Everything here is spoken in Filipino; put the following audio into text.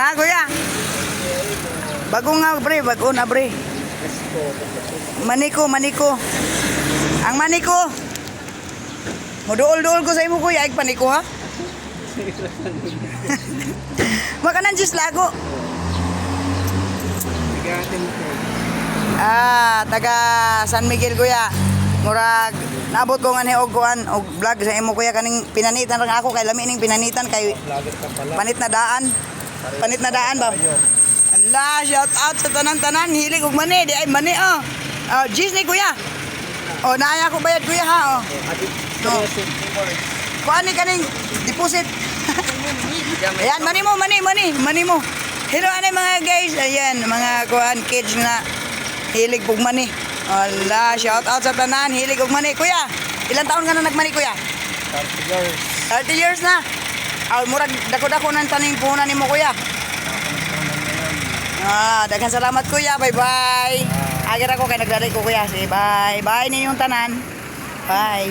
Ha, kuya? Bago nga, bre. Bago na, bre. Maniko, maniko. Ang maniko. Muduol-duol ko sa imo, kuya. Ig paniko, ha? Maka nang jis lago. Taga San Miguel, kuya. Murag naabot ko nga ni og kuan og vlog sa imo, kuya, kaning pinanitan ra ako kay lami ning pinanitan kay panit na daan. Panit na daan ba? Allah, shout out sa tanan-tanan, hilig og mani, di ay mani oh. Oh, jeez ni kuya. Oh, naaya ko bayad, kuya, ha oh. No. Kuan ni kaning deposit. Ayan, mani mo. Hello anay mga guys, ayan mga kuan kids na hilig og mani. Allah, shout out sa tanan, hilig og mani, kuya. Ilang taon ka na nagmani, kuya? 30 years. 30 years na. Murag dako-dako nang taning puhunan nimo, kuya. Daghang salamat, kuya. Bye-bye. Agir ako kay nagdaday ko, kuya. Sige, bye. Bye ninyong tanan. Bye.